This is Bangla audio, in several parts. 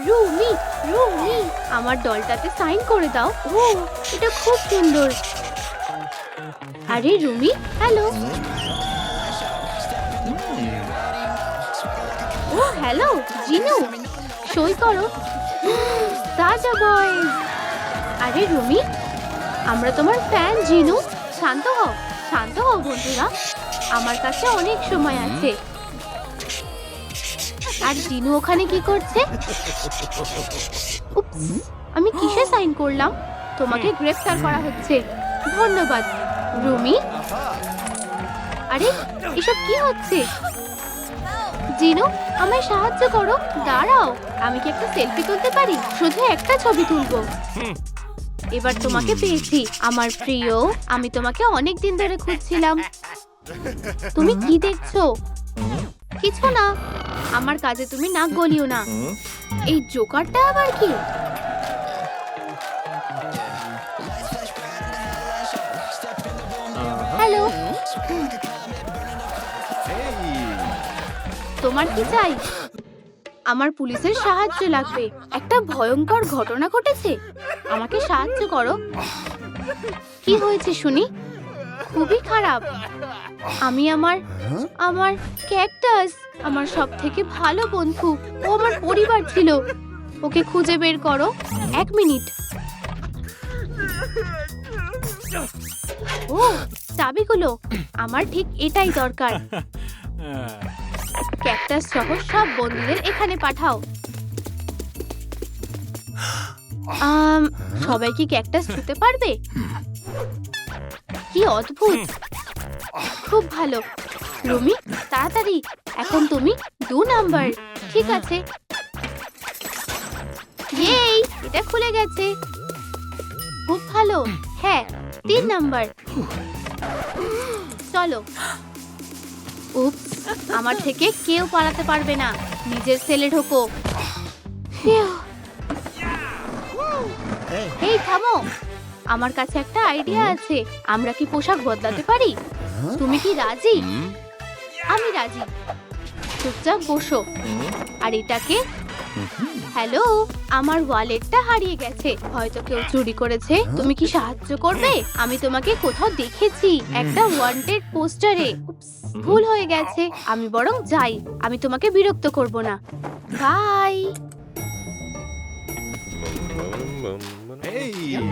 রুমি, রুমি, আমার ডলটাতে সাইন করে দাও। ও, এটা খুব সুন্দর। আরে রুমি, হ্যালো। ও হ্যালো, জিনু, সই করো। তাজা বয়েজ। আরে রুমি, আমরা তোমার ফ্যান জিনু। শান্ত হও, শান্ত হও বন্ধুরা, আমার কাছে অনেক সময় আছে। আর জিনু ওখানে কি করছে? উপস, আমি কিসে সাইন করলাম? তোমাকে গ্রেফতার করা হচ্ছে। ধন্যবাদ রুমি। আরে এসব কি হচ্ছে? জিনু, আমায় সাহায্য করো। দাঁড়াও, আমি কি একটা সেলফি তুলতে পারি? শুধু একটা ছবি তুলবো। এবার তোমাকে পেয়েছি আমার প্রিয়। আমি তোমাকে অনেক দিন ধরে খুঁজছিলাম। তুমি কি দেখছো? কিছু না, আমার কাজে তুমি নাক গলিও না। এই জোকারটা আবার কি? হ্যালো, তোমার কি চাই? আমার পুলিশের সাহায্য লাগবে। একটা ভয়ঙ্কর ঘটনা ঘটেছে, আমাকে সাহায্য করো। কি হয়েছে শুনি? খুবই খারাপ। আমি আমার ক্যাকটাস, আমার সবথেকে ভালো বন্ধু, ও আমার পরিবার ছিল। ওকে খুঁজে বের করো। 1 মিনিট। ও, চাবিগুলো, আমার ঠিক এটাই দরকার। ক্যাকটাস সহ সব বন্ধুদের এখানে পাঠাও। সবাই কি ক্যাকটাস ছুঁতে পারবে? কি অদ্ভুত। খুব ভালো রুমি, তাড়াতাড়ি। এখন তুমি 2 নাম্বার। ঠিক আছে। এই, এটা খুলে গেছে। খুব ভালো। হ্যাঁ, 3 নাম্বার। চলো। উপস, আমার থেকে কেউ পালাতে পারবে না। নিজের সেলে ঢোকো। এই থামো, আমার কাছে একটা আইডিয়া আছে। আমরা কি পোশাক বদলাতে পারি? তুমি কি রাজি? আমি রাজি। চুপচাপ বসো। আর এটাকে, হ্যালো, আমার ওয়ালেটটা হারিয়ে গেছে, হয়তো কেউ চুরি করেছে। তুমি কি সাহায্য করবে? আমি তোমাকে কোথাও দেখেছি, একটা ওয়ান্টেড পোস্টারে। ভুল হয়ে গেছে, আমি বরং যাই। আমি তোমাকে বিরক্ত করব না। বাই।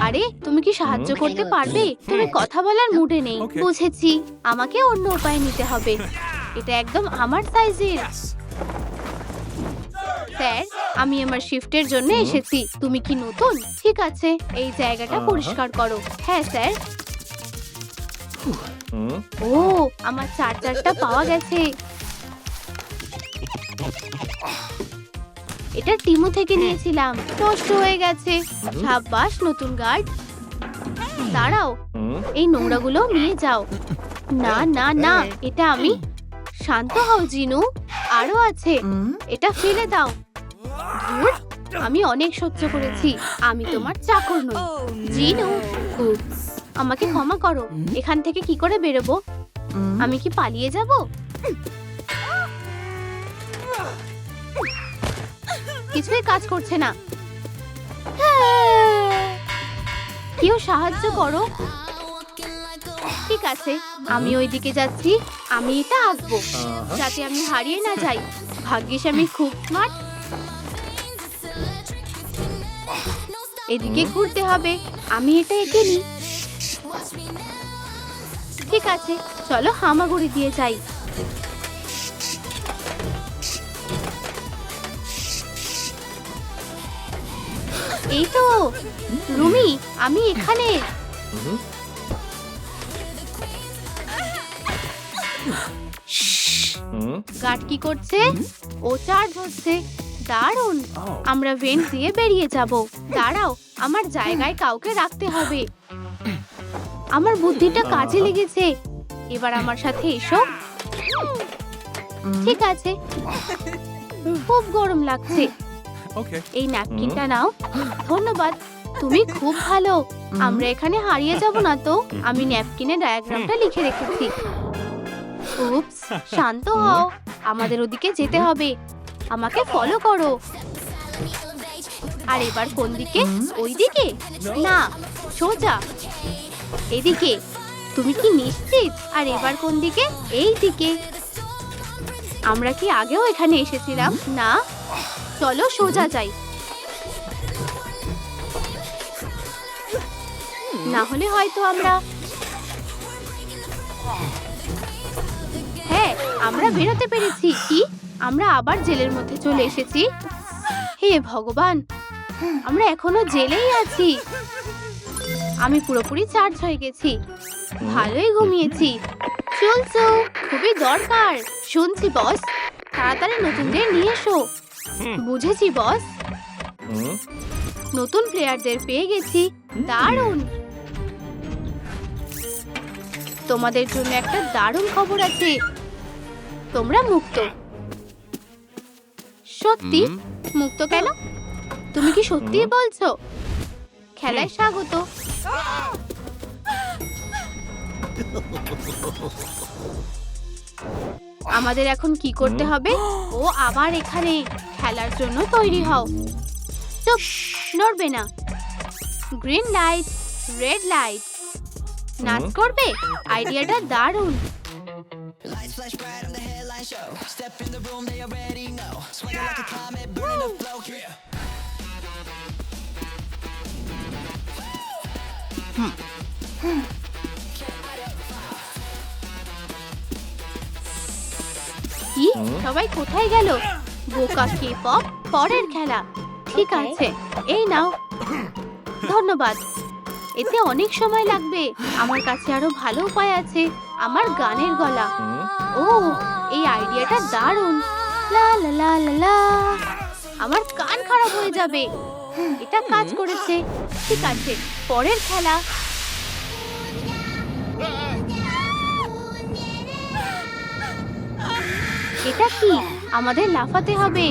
আরে তুমি কি সাহায্য করতে পারবে? তুমি কথা বলার মুডে নেই। বুঝেছি, আমাকে অন্য উপায় নিতে হবে। এটা একদম আমার সাইজের। স্যার, আমি আমার শিফটের জন্য এসেছি। তুমি কি নতুন? ঠিক আছে, এই জায়গাটা পরিষ্কার করো। হ্যাঁ স্যার। ও, আমার চার্জারটা পাওয়া গেছে। এটা টিমু থেকে নিয়েছিলাম, নষ্ট হয়ে গেছে। সাব্বাস নতুন গার্ড। দাঁড়াও, এই নোংরাগুলো নিয়ে যাও। না না না, এটা আমি। শান্ত হও জিনু, আরো আছে। এটা ফেলে দাও। ধুর, আমি অনেক সহ্য করেছি। আমি তোমার চাকর নই। জিনু, আমাকে ক্ষমা করো। এখান থেকে কি করে বেরোবো? আমি কি পালিয়ে যাব? কিছুই কাজ করছে না। কেউ সাহায্য করো। ঠিক আছে, আমি ওইদিকে যাচ্ছি। আমি এটা আঁকবো যাতে আমি হারিয়ে না যাই। ভাগ্যিস আমি খুব স্মার্ট। এদিকে ঘুরতে হবে। আমি এটা এঁকে নিই। ঠিক আছে, চলো হামাগুড়ি দিয়ে যাই। এই তো রুমি, আমি এখানে। গার্ড কি করছে? ও চার্জ হচ্ছে। দারুণ, আমরা ভেন্ট দিয়ে বেরিয়ে যাব। দাঁড়াও, আমার জায়গায় কাউকে রাখতে হবে। আমার বুদ্ধিটা কাজে লেগেছে। এবার আমার সাথে এসো। ঠিক আছে, খুব গরম লাগছে। এই ন্যাপকিনটা নাও। ধন্যবাদ, তুমি খুব ভালো। আমরা এখানে হারিয়ে যাব না তো? আমি ন্যাপকিনে ডায়াগ্রামটা লিখে রেখেছি। উপস, শান্ত হও, আমাদের ওদিকে যেতে হবে। আমাকে ফলো করো। আর এবার কোন দিকে? ওই দিকে না, সোজা এদিকে। তুমি কি নিশ্চিত? আর এবার কোন দিকে? এই দিকে। আমরা কি আগেও এখানে এসেছিলাম? না, চলো সোজা যাই, না হলে হয়তো আমরা... হ্যাঁ, আমরা বেরোতে পেরেছি। কি? আমরা আবার জেলের মধ্যে চলে এসেছি। হে ভগবান, আমরা এখনো জেলেই আছি। আমি পুরোপুরি চার্জ হয়ে গেছি, ভালোই ঘুমিয়েছি। চলছো, খুবই দরকার। শুনছি বস, তাড়াতাড়ি নতুনদের নিয়ে এসো। বুঝেছি বস। নতুন প্লেয়ারদের পেয়ে গেছি। দারুণ। তোমাদের জন্য একটা দারুণ খবর আছে, তোমরা মুক্ত। সত্যি? মুক্ত কেন? তুমি কি সত্যি বলছো? খেলায় স্বাগত। আমাদের এখন কি করতে হবে? ও আবার এখানে। খেলার জন্য তৈরি হও। চুপ, নড়বে না। Green light, red light. নাচ করবে? আইডিয়াটা দারুণ। কি? সবাই কোথায় গেল? বোকা কে-পপ পরের খেলা। ঠিক আছে, এই নাও। ধন্যবাদ। এতে অনেক সময় লাগবে। আমার কাছে আরো ভালো উপায় আছে। আমার গানের গলা। ও, এই আইডিয়াটা দারুণ। লা লা লা লা লা। আমার কান খারাপ হয়ে যাবে। এটা কাজ করেছে। ঠিক আছে, পরের খেলা। এটা কি? আমাদের লাফাতে হবে।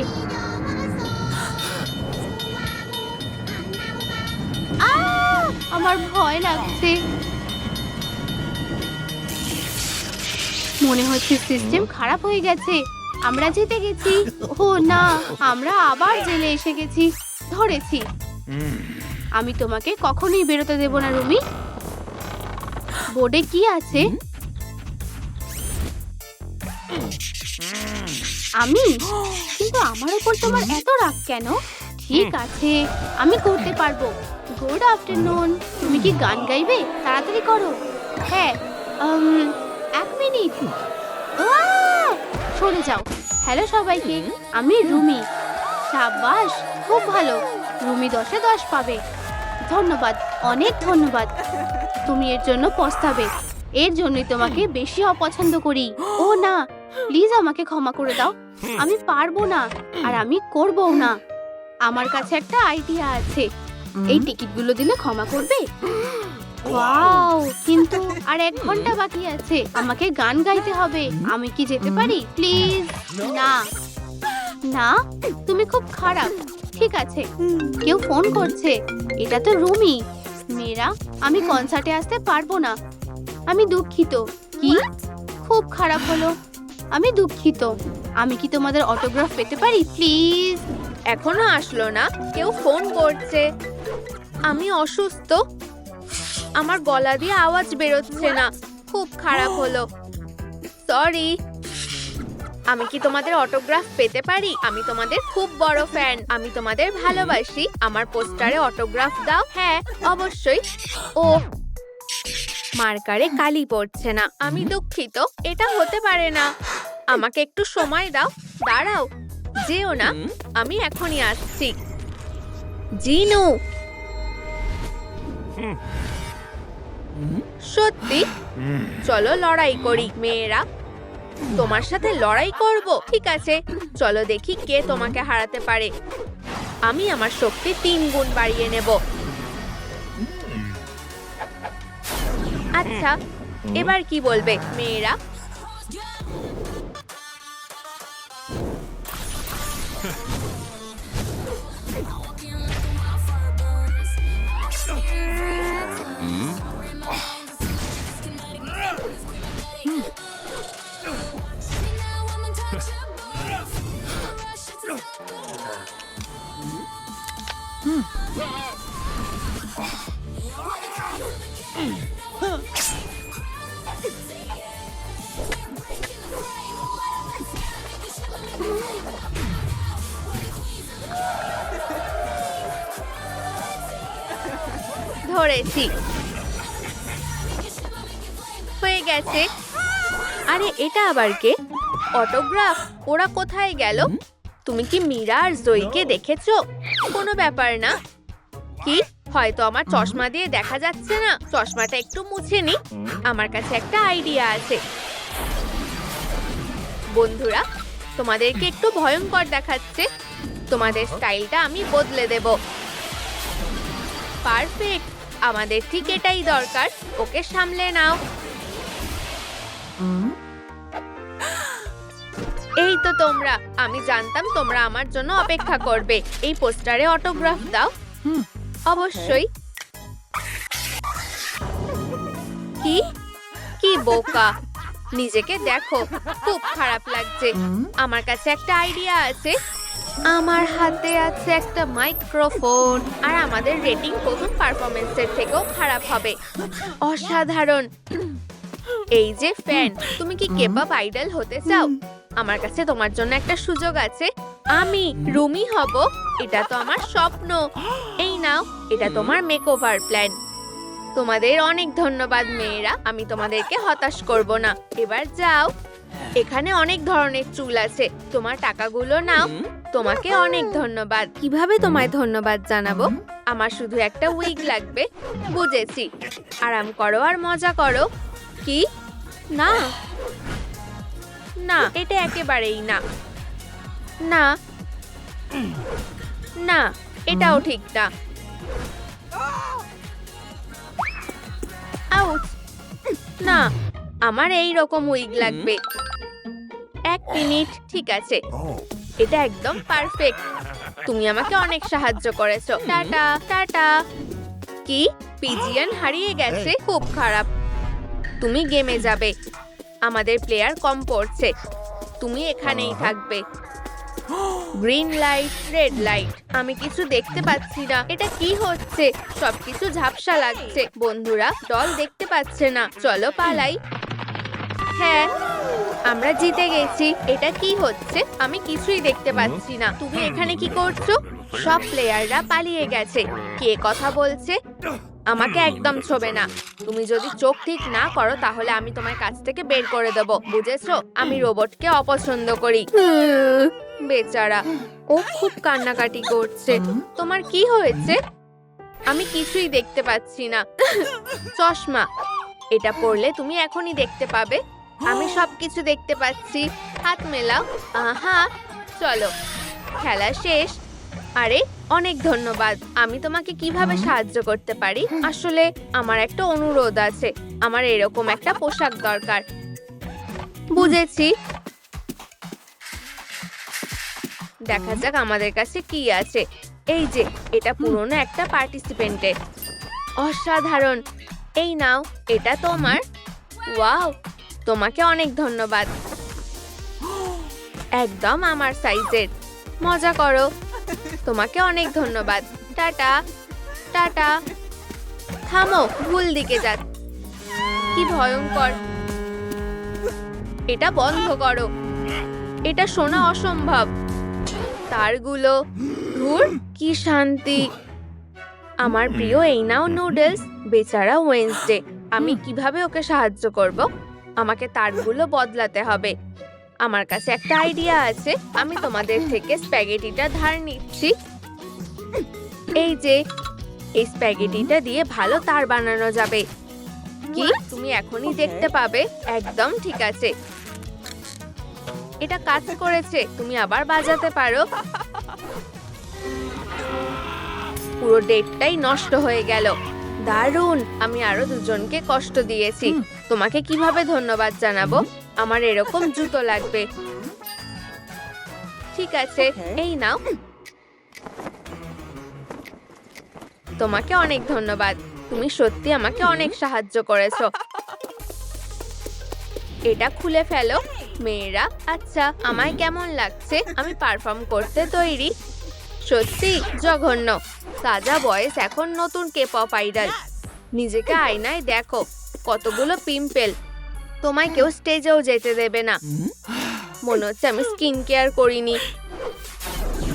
আমার ভয় লাগছে। মনে হচ্ছে সিস্টেম খারাপ হয়ে গেছে। আমরা জিতে গেছি। ও না, আমরা আবার জেলে এসে গেছি। ধরেছি। আমি তোমাকে কখনোই বেরোতে দেব না রুমি। বোর্ডে কি আছে? আমি? কিন্তু আমার উপর তোমার এত রাগ কেন? ঠিক আছে, আমি করতে পারবো। Good afternoon. তুমি কি গান গাইবে? তাড়াতাড়ি করো। হ্যাঁ, 1 মিনিট। সরে যাও। হ্যালো সবাইকে, আমি রুমি। সাবাস, খুব ভালো। রুমি 10-এ 10 পাবে। ধন্যবাদ, অনেক ধন্যবাদ। তুমি এর জন্য পস্তাবে। এর জন্যই তোমাকে বেশি অপছন্দ করি। ও না, প্লিজ আমাকে ক্ষমা করে দাও। আমি পারবো না, আর আমি করবও না। আমার কাছে একটা আইডিয়া আছে। এই টিকিটগুলো দিলে ক্ষমা করবে? ওয়াও, কিন্তু আর 1 ঘন্টা বাকি আছে। আমাকে গান গাইতে হবে। আমি কি যেতে পারি প্লিজ? না না, তুমি খুব খারাপ। ঠিক আছে, কেউ ফোন করছে। এটা তো রুমি। মেয়েরা, আমি কনসার্টে আসতে পারবো না। আমি দুঃখিত। কি? খুব খারাপ হলো। আমি দুঃখিত। আমি কি তোমাদের অটোগ্রাফ পেতে পারি প্লিজ? এখনো আসলো না। কেউ ফোন করছে। আমি অসুস্থ, আমার গলা দিয়ে আওয়াজ বেরোচ্ছে না। খুব খারাপ হলো। সরি। আমি কি তোমাদের অটোগ্রাফ পেতে পারি? আমি তোমাদের খুব বড় ফ্যান। আমি তোমাদের ভালোবাসি। আমার পোস্টারে অটোগ্রাফ দাও। হ্যাঁ, অবশ্যই। ও, মার্কারে কালি পড়ছে না। আমি দুঃখিত, এটা হতে পারে না। আমাকে একটু সময় দাও। দাঁড়াও, যেও না। আমি এখনই আসছি। জিনু। সত্যি? চলো লড়াই করি। মেয়েরা, তোমার সাথে লড়াই করব। ঠিক আছে, চলো দেখি কে তোমাকে হারাতে পারে। আমি আমার শক্তি 3 গুণ বাড়িয়ে নেব। আচ্ছা, এবার কি বলবে মেয়েরা? ধরেছি, হয়ে গেছে। আরে এটা আবার কে? অটোগ্রাফ? ওরা কোথায় গেল? তুমি কি মীরা আর জয়ীকে দেখেছো? কোনো ব্যাপার না। কি, হয়তো আমার চশমা দিয়ে দেখা যাচ্ছে না। চশমাটা একটু মুছে নি। আমার কাছে একটা আইডিয়া আছে। বন্ধুরা, তোমাদেরকে একটু ভয়ঙ্কর দেখাচ্ছে। তোমাদের স্টাইলটা আমি বদলে দেব। পারফেক্ট, আমাদের ঠিক এটাই দরকার। ওকে সামলে নাও। এই তো তোমরা। আমি জানতাম তোমরা আমার জন্য অপেক্ষা করবে। এই পোস্টারে অটোগ্রাফ দাও। অবশ্যই। কি কি বোকা, নিজেকে দেখো, খুব খারাপ লাগছে। আমার কাছে একটা আইডিয়া আছে। আমার হাতে আছে একটা মাইক্রোফোন, আর আমাদের রেটিং প্রথম পারফরমেন্সের থেকেও খারাপ হবে। অসাধারণ। এই যে ফ্যান, তুমি কি কেপঅপ আইডল হতে চাও? আমার কাছে তোমার জন্য একটা সুযোগ আছে। আমি রুমি হব। এটা তো আমার স্বপ্ন। এই নাও, এটা তোমার মেকওভার প্ল্যান। তোমাদের অনেক ধন্যবাদ মেয়েরা। আমি তোমাদেরকে হতাশ করব না। এবার যাও। এখানে অনেক ধরনের চুল আছে। তোমার টাকাগুলো নাও। তোমাকে অনেক ধন্যবাদ। কিভাবে তোমায় ধন্যবাদ জানাবো? আমার শুধু একটা উইগ লাগবে। বুঝেছি। আরাম করো আর মজা করো। কি না, না, এটা একেবারেই না। না না, এটাও ঠিক না। আউচ! না, আমার এই রকম উইগ লাগবে। এক মিনিট, ঠিক আছে। এটা একদম পারফেক্ট। তুমি আমাকে অনেক সাহায্য করেছো। Tata tata. কি, পিজিয়ান হারিয়ে গেছে? খুব খারাপ। তুমি গেমে যাবে। আমাদের প্লেয়ার কম পড়ছে। তুমি এখানেই থাকবে। Green light, red light. আমি কিছু দেখতে পাচ্ছি না। এটা কি হচ্ছে? সবকিছু ঝাপসা লাগছে। বন্ধুরা, দল দেখতে পাচ্ছে না। চলো পালাই। হ্যাঁ, আমরা জিতে গেছি। এটা কি হচ্ছে? আমি কিছুই দেখতে পাচ্ছি না। তুমি এখানে কি করছো? সব প্লেয়াররা পালিয়ে গেছে। কে কথা বলছে? আমাকে একদম ছোবে না। তুমি যদি চোখ ঠিক না করো তাহলে আমি তোমার কাছ থেকে বের করে দেব। বুঝেছো? আমি রোবটকে অপছন্দ করি। বেচারা, ও খুব কান্নাকাটি করছে। তোমার কি হয়েছে? আমি কিছুই দেখতে পাচ্ছি না। চশমা, এটা পরলে তুমি এখনই দেখতে পাবে। আমি সবকিছু দেখতে পাচ্ছি। হাত মেলাও। আহা, চলো, খেলা শেষ। আরে অনেক ধন্যবাদ। আমি তোমাকে কিভাবে সাহায্য করতে পারি? আসলে আমার একটা অনুরোধ আছে। আমার এরকম একটা পোশাক দরকার। বুঝেছি। দেখা যাক আমাদের কাছে কি আছে। এই যে, এটা পুরনো একটা পার্টিসিপেন্টের। অসাধারণ। এই নাও, এটা তোমার। ওয়াও, তোমাকে অনেক ধন্যবাদ। একদম আমার সাইজের। মজা করো। তোমাকে অনেক ধন্যবাদ। Tata tata. থামো, ভুল দিকে যাক। কি ভয়ঙ্কর। এটা বন্ধ করো। এটা শোনা অসম্ভব। তারগুলো, ধুর, কি শান্তি। আমার প্রিয় এই নাও নুডলস। বেচারা ওয়েনসডে। আমি কিভাবে ওকে সাহায্য করব? আমাকে তারগুলো বদলাতে হবে। আমার কাছে একটা আইডিয়া আছে। আমি তোমাদের থেকে স্প্যাগেটিটা ধার নিচ্ছি। এই যে, এই স্প্যাগেটিটা দিয়ে ভালো তার বানানো যাবে। কি, তুমি এখনই দেখতে পাবে। একদম ঠিক আছে। এটা কাজ করেছে। তুমি আবার বাজাতে পারো। পুরো ডেটটাই নষ্ট হয়ে গেল। দারুণ। আমি আরো দুজনকে কষ্ট দিয়েছি। তোমাকে কিভাবে ধন্যবাদ জানাবো? আমার এরকম জুতো লাগবে। ঠিক আছে, এই নাও। তোমাকে অনেক ধন্যবাদ। তুমি সত্যি আমাকে অনেক সাহায্য করেছো। এটা খুলে ফেলো মেয়েরা। আচ্ছা, আমায় কেমন লাগছে? আমি পারফর্ম করতে তৈরি। সত্যি জঘন্য। তাজা বয়েস এখন নতুন K-pop আইডল। নিজেকে আয়নায় দেখো, কতগুলো পিম্পল। তোমায় কেউ স্টেজেও যেতে দেবে না। মনে হচ্ছে আমি স্কিন কেয়ার করিনি।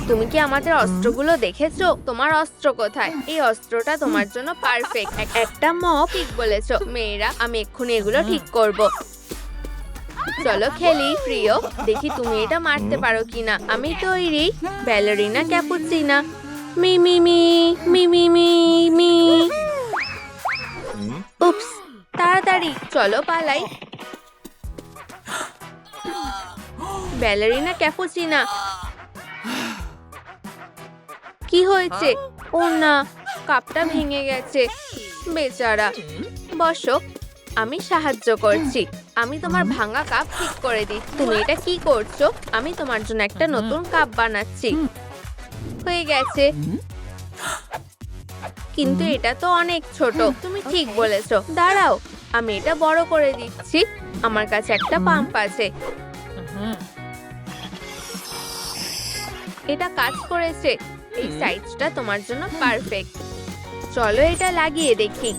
তুমি কি আমাদের অস্ত্রগুলো দেখেছো? তোমার অস্ত্র কোথায়? এই অস্ত্রটা তোমার জন্য পারফেক্ট। একটা মপ। ঠিক বলেছো মেয়েরা, আমি এক্ষুনি এগুলো ঠিক করব। চলো খেলি প্রিয়, দেখি তুমি এটা মারতে পারো কিনা। আমি তৈরি। Ballerina Cappuccina. মি মি মি মি মি মি মি। উপস, তাড়াতাড়ি চলো পালাই। Ballerina Cappuccina. কি হয়েছে? ও না, কাপটা ভেঙে গেছে। বেচারা। বসো, আমি সাহায্য করছি। আমি তোমার ভাঙা কাপ ঠিক করে দিই। তুমি এটা কি করছো? আমি তোমার জন্য একটা নতুন কাপ বানাচ্ছি। হয়ে গেছে, কিন্তু এটা তো অনেক ছোট। তুমি ঠিক বলেছো, দাঁড়াও আমি এটা বড় করে দিচ্ছি। আমার কাছে একটা পাম্প আছে। এটা কাজ করেছে। এই সাইজটা তোমার জন্য পারফেক্ট। চলো এটা লাগিয়ে দেখি।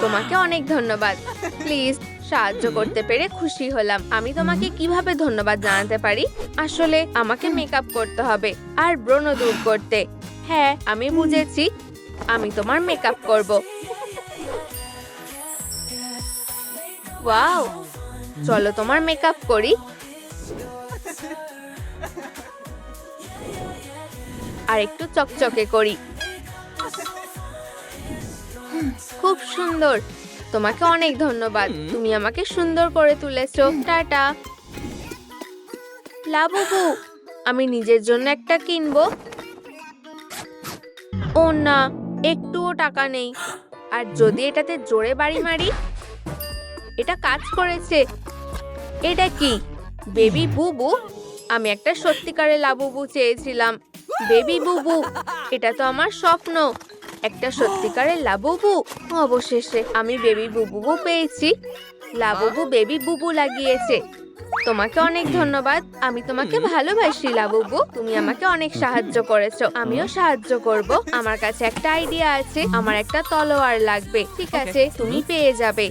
তোমাকে অনেক ধন্যবাদ। প্লিজ, সাহায্য করতে পেরে খুশি হলাম। আমি তোমাকে কিভাবে ধন্যবাদ জানাতে পারি? আসলে আমাকে মেকআপ করতে হবে আর ব্রণ দূর করতে। হ্যাঁ, আমি বুঝেছি। আমি তোমার মেকআপ করব। ওয়াও, চলো তোমার মেকআপ করি। আর একটু চকচকে করি। খুব সুন্দর। তোমাকে অনেক ধন্যবাদ। তুমি আমাকে সুন্দর করে তুলেছো। টাটা। লাবুবু, আমি নিজের জন্য একটা কিনবো। ও না, একটুও টাকা নেই। আর যদি এটাতে জোরে বাড়ি মারি? এটা কাজ করেছে। এটা কি? বেবি বুবু? আমি একটা সত্যিকারের লাবুবু চেয়েছিলাম। বেবি বুবু, এটা তো আমার স্বপ্ন। একটা সত্যিকারের লাবুবু। অবশেষে আমি বেবি বুবু পেয়েছি। লাবুবু বেবি বুবু লাগিয়েছে। তোমাকে অনেক ধন্যবাদ। আমি তোমাকে ভালোবাসি লাবুবু। তুমি আমাকে অনেক সাহায্য করেছো। আমিও সাহায্য করব। আমার কাছে একটা আইডিয়া আছে। আমার একটা তলোয়ার লাগবে। ঠিক আছে, তুমি পেয়ে যাবে।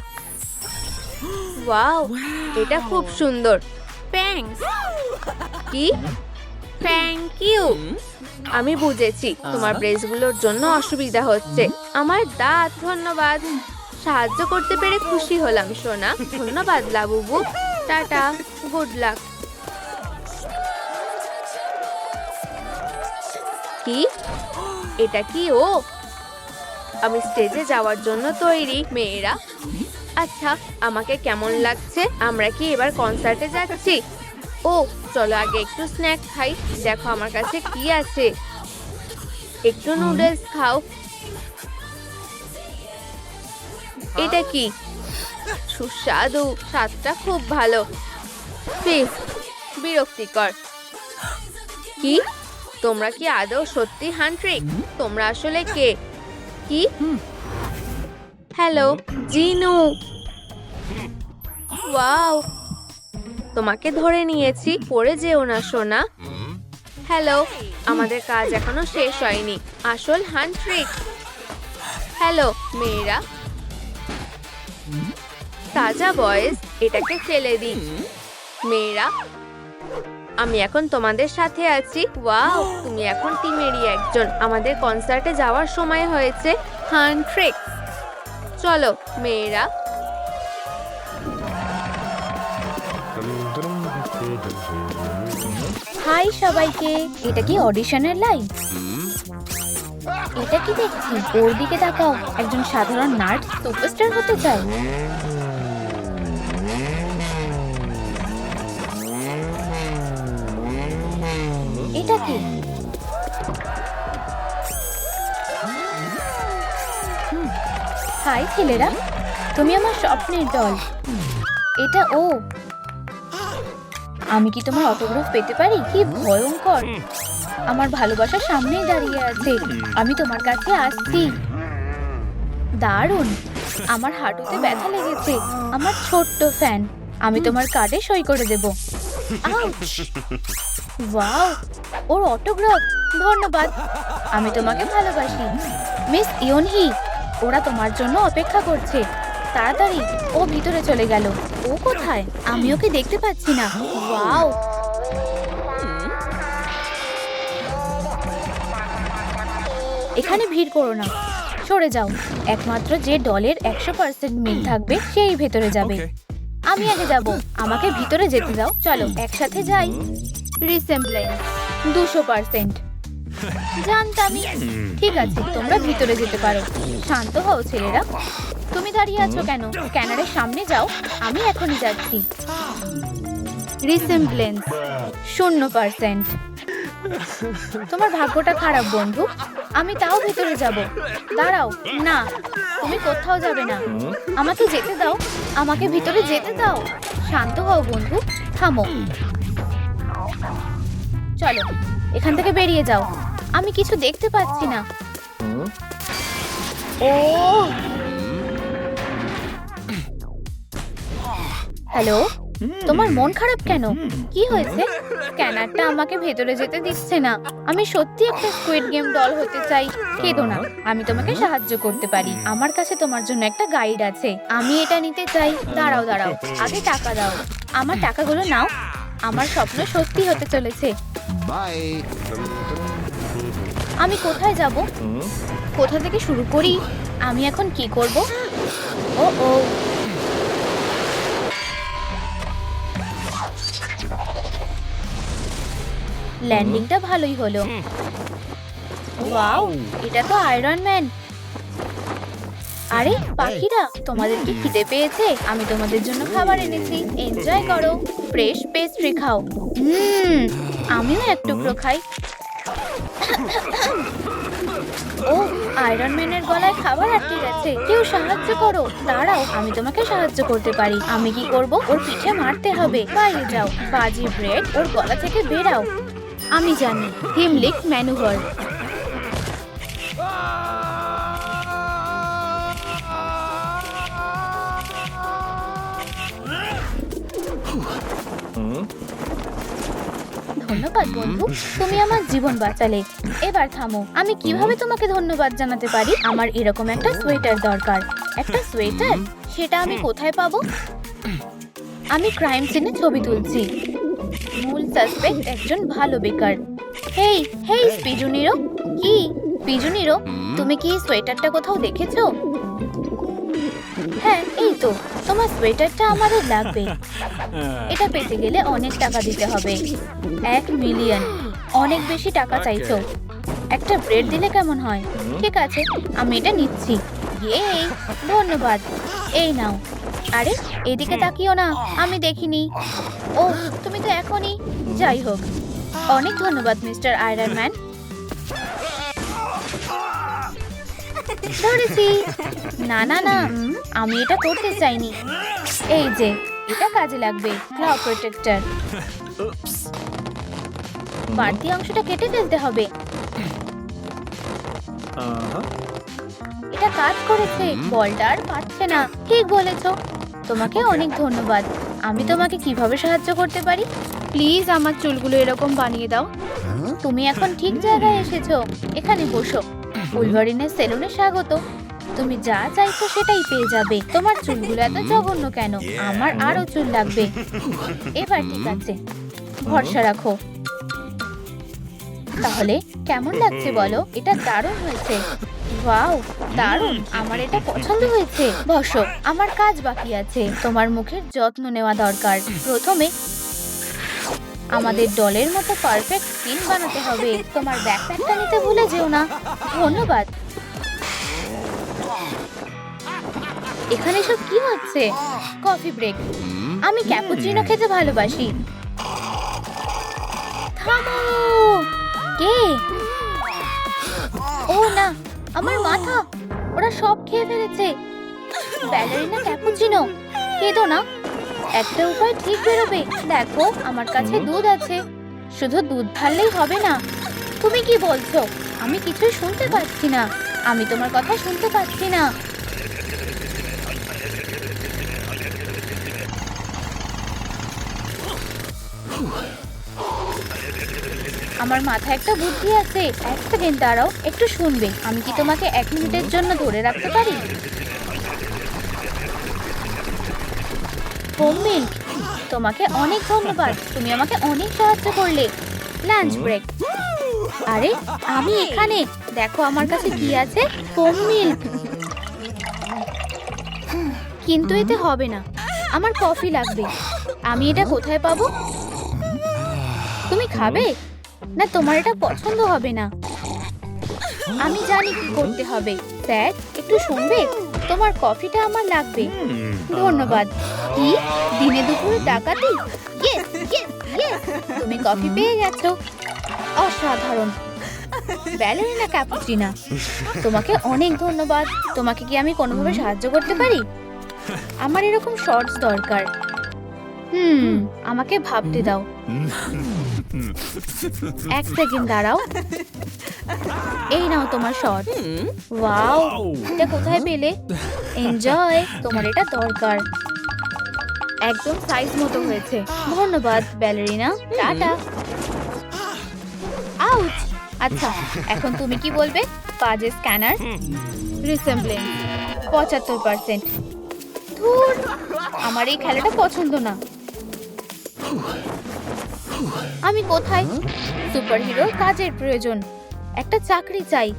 ওয়াও, এটা খুব সুন্দর। থ্যাঙ্কস। কি? Thank you. আমি বুঝেছি, তোমার ব্রেসগুলোর জন্য অসুবিধা হচ্ছে। আমার দাঁত। ধন্যবাদ। সাহায্য করতে পেরে খুশি হলাম সোনা। ধন্যবাদ লাবুবু। Tata, good luck. কি? এটা কি ও? আমি স্টেজে যাওয়ার জন্য তৈরি মেয়েরা। আচ্ছা, আমাকে কেমন লাগছে? আমরা কি এবার কনসার্টে যাচ্ছি? ও, চলো আগে একটু স্ন্যাক খাই। দেখো আমার কাছে কি আছে। একটু নুডলস খাও। এটা কি? সুস্বাদু। স্বাদটা খুব ভালো। বিরক্তিকর। কি? তোমরা কি আদৌ সত্যি হান্ট্রিক? তোমরা আসলে কে? কি? হ্যালো, জিনু। ওয়াও, তোমাকে ধরে নিয়েছি। পড়ে যেও না সোনা। হ্যালো, আমাদের কাজ এখনো শেষ হয়নি। আসল হান্ট্রিক। হ্যালো মেয়েরা। তাজা বয়েস, এটাকে ফেলে দিই। মেয়েরা, আমি এখন তোমাদের সাথে আছি। ওয়াও, তুমি এখন টিমেরই একজন। আমাদের কনসার্টে যাওয়ার সময় হয়েছে। হান্ট্রিক। চলো মেয়েরা। হাই সবাইকে। এটা কি অডিশনের লাইভ? এটা কি দেখছি? ওর দিকে তাকাও। একজন সাধারণ নার্স সুপারস্টার হতে চায়। এটা কি? হাই ছেলেরা, তুমি আমার স্বপ্নের দল। এটা ও। আমি কি তোমার অটোগ্রাফ পেতে পারি? কি ভয়ঙ্কর। আমার ভালোবাসা সামনেই দাঁড়িয়ে আছে। আমি তোমার কাছে আসছি। দারুণ। আমার হাঁটুতে ব্যথা লেগেছে। আমার ছোট্ট ফ্যান। আমি তোমার কার্ডে সই করে দেব। আউচ। ওয়াও, ওর অটোগ্রাফ, ধন্যবাদ। আমি তোমাকে ভালোবাসি মিস ইয়নহি। ওরা তোমার জন্য অপেক্ষা করছে। তাড়াতাড়ি, ও ভিতরে চলে গেল। ও কোথায়? আমি ওকে দেখতে পাচ্ছি না। ওয়াও, এখানে ভিড় করো না, সরে যাও। একমাত্র যে দলের 100% মিল থাকবে সেই ভেতরে যাবে। আমি আগে যাব, আমাকে ভিতরে যেতে দাও। চলো একসাথে যাই। রিসেম্বলেন্স 200%। জানতামই। ঠিক আছে, তোমরা ভিতরে যেতে পারো। শান্ত হও ছেলেরা। তুমি দাঁড়িয়ে আছো কেন? স্ক্যানারের সামনে যাও। আমি এখনই যাচ্ছি। রিসেম্বলেন্স 0%। তোমার ভাগ্যটা খারাপ বন্ধু। আমি তাও ভেতরে যাব। দাঁড়াও, না, তুমি কোথাও যাবে না। আমাকে যেতে দাও, আমাকে ভিতরে যেতে দাও। শান্ত হও বন্ধু, থামো। চলো এখান থেকে বেরিয়ে যাও। আমি কিছু দেখতে পাচ্ছি না। ও, হ্যালো, তোমার মন খারাপ কেন? কি হয়েছে? স্ক্যানারটা আমাকে ভেতরে যেতে দিচ্ছে না। আমি সত্যি একটা স্কুইড গেম ডল হতে চাই। কেঁদো না, আমি তোমাকে সাহায্য করতে পারি। আমার কাছে তোমার জন্য একটা গাইড আছে। আমি এটা নিতে চাই। দাঁড়াও দাঁড়াও, আগে টাকা দাও। আমার টাকাগুলো নাও। আমার স্বপ্ন সত্যি হতে চলেছে। বাই। আমি কোথায় যাব? কোথা থেকে শুরু করি? আমি এখন কি করব? ও ও, ল্যান্ডিংটা ভালোই হলো। ওয়াও, এটা তো আয়রন ম্যান। আরে পাখিরা, তোমাদের কি খিদে পেয়েছে? আমি তোমাদের জন্য খাবার এনেছি, এনজয় করো। ফ্রেশ পেস্ট্রি খাও। আমিও এক টুকরো খাই। ও, আয়রন ম্যানের গলায় খাবার আটকে গেছে। কেউ সাহায্য করো। দাঁড়াও, আমি তোমাকে সাহায্য করতে পারি। আমি কি করব? ওর পিঠে মারতে হবে। বাইরে যাও, বাজি ব্রেড, ওর গলা থেকে বেরাও। আমি জানি, হিমলিক ম্যানুভার। ধন্যবাদ বন্ধু, তুমি আমার জীবন বাঁচালে। এবার থামো। আমি কিভাবে তোমাকে ধন্যবাদ জানাতে পারি? আমার এরকম একটা সোয়েটার দরকার। একটা সোয়েটার? সেটা আমি কোথায় পাবো? আমি ক্রাইম সিনে ছবি তুলছি। মূল সাসপেক্ট একজন ভালো বেকার। হেই হেই পিজুনিরো। কি পিজুনিরো, তুমি কি সোয়েটারটা কোথাও দেখেছো? হ্যাঁ, এই তো। তোমার সোয়েটারটা আমাদের লাগবে। এটা পেতে গেলে অনেক টাকা দিতে হবে। 1 মিলিয়ন। অনেক বেশি টাকা চাইছো। একটা ব্রেড দিলে কেমন হয়? ঠিক আছে, আমি এটা নিচ্ছি। ইয়ে, ধন্যবাদ। এই নাও। আরে এদিকে তাকিও না, আমি দেখিনি। ও, তুমি তো এখনই। যাই হোক, অনেক ধন্যবাদ মিস্টার আয়রন ম্যান। ধরেছি। না না না, আমি এটা করতে চাইনি। এই যে, এটা কাজে লাগবে। ক্লও প্রোটেক্টর। বাড়তি অংশটা কেটে ফেলতে হবে। এটা কাজ করেছে। বলটা আর পাচ্ছে না। ঠিক বলেছো। তোমাকে অনেক ধন্যবাদ। আমি তোমাকে কিভাবে সাহায্য করতে পারি? প্লিজ আমার চুলগুলো এরকম বানিয়ে দাও। তুমি এখন ঠিক জায়গায় এসেছো। এখানে বসো। উলভারিনের সেলুনে স্বাগত। তুমি যা চাইছো সেটাই পেয়ে যাবে। তোমার চুলগুলো এত জঘন্য কেন? আমার আরো চুল লাগবে। এবার ঠিক আছে, ভরসা রাখো। তাহলে কেমন লাগছে বলো? এটা দারুণ হয়েছে। ওয়াও, দারুণ। আমার এটা পছন্দ হয়েছে। বসো, আমার কাজ বাকি আছে। তোমার মুখের যত্ন নেওয়া দরকার। প্রথমে আমাদের ডলের মতো পারফেক্ট স্কিন বানাতে হবে। তোমার ব্যাকপ্যাকটা নিতে ভুলে যেও না। ধন্যবাদ। এখানে সব কি হচ্ছে? Coffee break. আমি ক্যাপুচিনো খেতে ভালোবাসি। থামো। কে? ও না, আমার মাথা। ওরা সব খেয়ে ফেলেছে। Ballerina cappuccino. কেঁদো না, একটা উপায় ঠিক বেরোবে। দেখো, আমার কাছে দুধ আছে। শুধু দুধ ঢাললেই হবে না। তুমি কি বলছো? আমি কিছুই শুনতে পাচ্ছি না। আমি তোমার কথা শুনতে পাচ্ছি না। আমার মাথায় একটা বুদ্ধি আছে। এক সেকেন্ড দাঁড়াও, একটু শুনবে। আমি কি তোমাকে 1 মিনিটের জন্য ধরে রাখতে পারি? হোম মিল্ক, তোমাকে অনেক ধন্যবাদ। তুমি আমাকে অনেক সাহায্য করলে। Lunch break. আরে আমি এখানে, দেখো আমার কাছে কি আছে। Home milk. কিন্তু এতে হবে না, আমার কফি লাগবে। আমি এটা কোথায় পাবো? তুমি খাবে না? তোমার এটা পছন্দ হবে না। আমি জানি কি করতে হবে। স্যার, একটু শুনবে? তোমার কফিটা আমার লাগবে। ধন্যবাদ। কি দিনে দুপুরে ডাকাতি? ইয়েস ইয়েস ইয়েস, তুমি কফি পেয়ে গেছো। অসাধারণ। ব্যালেরিনা ক্যাপুচিনা, তোমাকে অনেক ধন্যবাদ। তোমাকে কি আমি কোনোভাবে সাহায্য করতে পারি? আমার এরকম শর্টস দরকার। আমাকে ভাবতে দাও। 1 সেকেন্ড দাঁড়াও। এই নাও তোমার শর্ট। ওয়াও, এটা কোথায় পেলে? এনজয়, তোমার এটা দরকার। একদম সাইজ মতো হয়েছে। ধন্যবাদ ব্যালেরিনা, টাটা। আউচ। আচ্ছা, এখন তুমি কি বলবে? কাজে স্ক্যানার রিসেম্বলেন্স 75%। ধুর, আমার এই খেলাটা পছন্দ না। আমি কোথায়? সুপারহিরোর কাজের প্রয়োজন, একটা চাকরি চাই।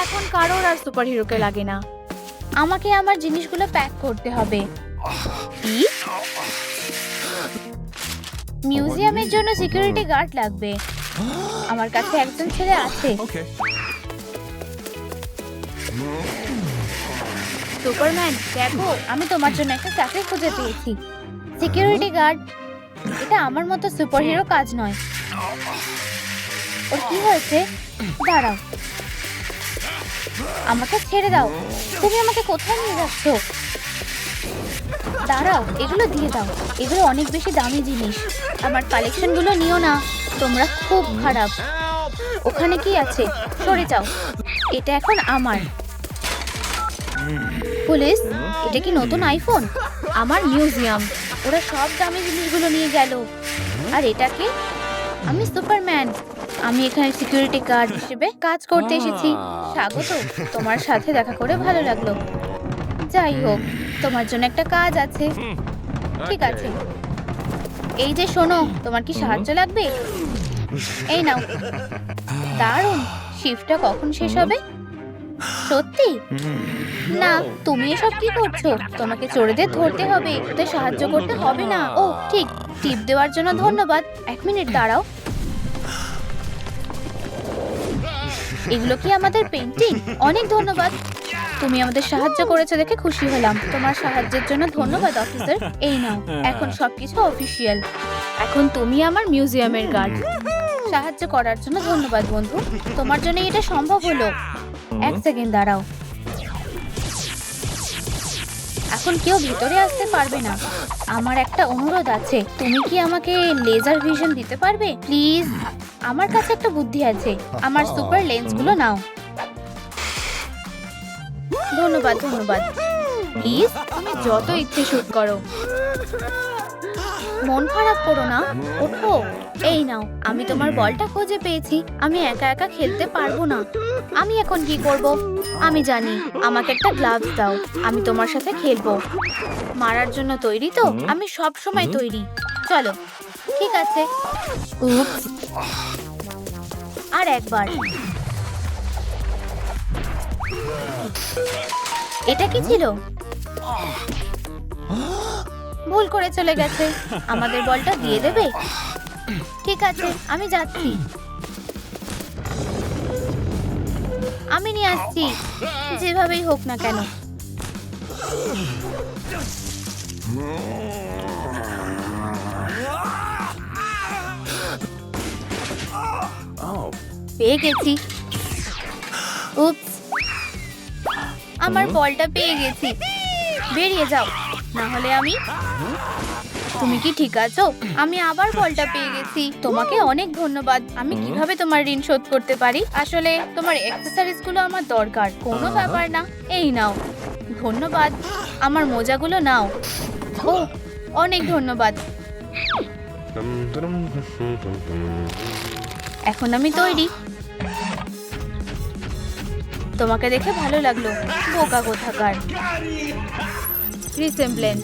এখন কারোর আর সুপারহিরোকে লাগে না। আমাকে আমার জিনিসগুলো প্যাক করতে হবে। কি? মিউজিয়ামের জন্য সিকিউরিটি গার্ড লাগবে। আমার কাছে একজন ছেলে আছে। সুপারম্যান, দেখো, আমি তোমার জন্য একটা চাকরি খুঁজে পেয়েছি। Security guard. এটা আমার মতো সুপারহিরো কাজ নয়। ওর কি হয়েছে? দাঁড়াও, আমাকে ছেড়ে দাও। তুমি আমাকে কোথায় নিয়ে যাচ্ছ? দাঁড়াও, এগুলো দিয়ে দাও। এগুলো অনেক বেশি দামি জিনিস। আমার কালেকশনগুলো নিও না, তোমরা খুব খারাপ। ওখানে কি আছে? সরে যাও। এটা এখন আমার। পুলিশ, এটা কি নতুন আইফোন? আমার মিউজিয়াম। ওরা সব দামি জিনিসগুলো নিয়ে গেল। আর এটা কি? আমি সুপারম্যান। আমি এখানে সিকিউরিটি গার্ড হিসেবে কাজ করতে এসেছি। স্বাগত, তোমার সাথে দেখা করে ভালো লাগলো। যাই হোক, তোমার জন্য একটা কাজ আছে। ঠিক আছে, এই যে শোনো, তোমার কি সাহায্য লাগবে? এই নাও। দারুণ। শিফটটা কখন শেষ হবে? সত্যি? না, তুমি এসব কি করছো? তোমাকে চোরেদের ধরতে হবে, ওদের সাহায্য করতে হবে না। ও ঠিক, টিপ দেওয়ার জন্য ধন্যবাদ। 1 মিনিট দাঁড়াও। এগুলো কি আমাদের পেন্টিং? অনেক ধন্যবাদ। তুমি আমাদের সাহায্য করেছো দেখে খুশি হলাম। তোমার সাহায্যের জন্য ধন্যবাদ অফিসার। এই নাও, এখন সবকিছু অফিসিয়াল। এখন তুমি আমার মিউজিয়ামের গার্ড। সাহায্য করার জন্য ধন্যবাদ বন্ধু। তোমার জন্য এটা সম্ভব হলো। 1 সেকেন্ড দাঁড়াও। এখন কেউ ভিতরে আসতে পারবে না। আমার একটা অনুরোধ আছে। তুমি কি আমাকে লেজার ভিশন দিতে পারবে প্লিজ? আমার কাছে একটা বুদ্ধি আছে। আমার সুপার লেন্সগুলো নাও। ধন্যবাদ ধন্যবাদ। প্লিজ, তুমি যত ইচ্ছে শুট করো। মন খারাপ করো না, ওঠো। এই নাও, আমি তোমার বলটা খুঁজে পেয়েছি। আমি একা একা খেলতে পারবো না। আমি এখন কি করব? আমি জানি। আমাকে একটা গ্লাভস দাও, আমি তোমার সাথে খেলবো। মারার জন্য তৈরি তো? আমি সব সময় তৈরি। চলো। ঠিক আছে। উপস। আর একবার। এটা কি ছিল? ভুল করে চলে গেছে। আমাদের বলটা দিয়ে দেবে? ঠিক আছে, আমি যাচ্ছি। আমি নিয়ে আসছি, যেভাবেই হোক না কেন। পেয়ে গেছি। উপস, আমার বলটা পেয়ে গেছি। বেরিয়ে যাও, না হলে আমি। তুমি কি ঠিক আছো? আমি আবার বলটা পেয়ে গেছি। তোমাকে অনেক ধন্যবাদ। আমি কিভাবে তোমার ঋণ শোধ করতে পারি? আসলে তোমার অ্যাক্সেসরিজ গুলো আমার দরকার। কোনো ব্যাপার না। এই নাও। ধন্যবাদ। আমার মোজাগুলো নাও। ও, অনেক ধন্যবাদ। এখন আমি তৈরি। তোমাকে দেখে ভালো লাগলো, বোকা কোথাকার। রিসেমব্লেন্স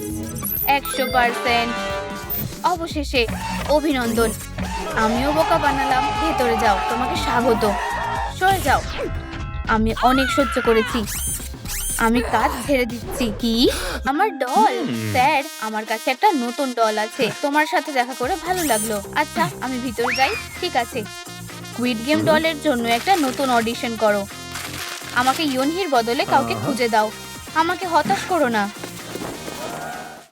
100%। অবশেষে অভিনন্দন। আমিও বোকা বানালাম। ভেতরে যাও, তোমাকে স্বাগত। সরে যাও। আমি অনেক সহ্য করেছি, আমি কাজ ছেড়ে দিচ্ছি। কি? আমার ডল? স্যার, আমার কাছে একটা নতুন ডল আছে। তোমার সাথে দেখা করে ভালো লাগলো। আচ্ছা, আমি ভিতরে যাই। ঠিক আছে। স্কুইড গেম ডলের জন্য একটা নতুন অডিশন করো। আমাকে ইয়োনহির বদলে কাউকে খুঁজে দাও। আমাকে হতাশ করো না।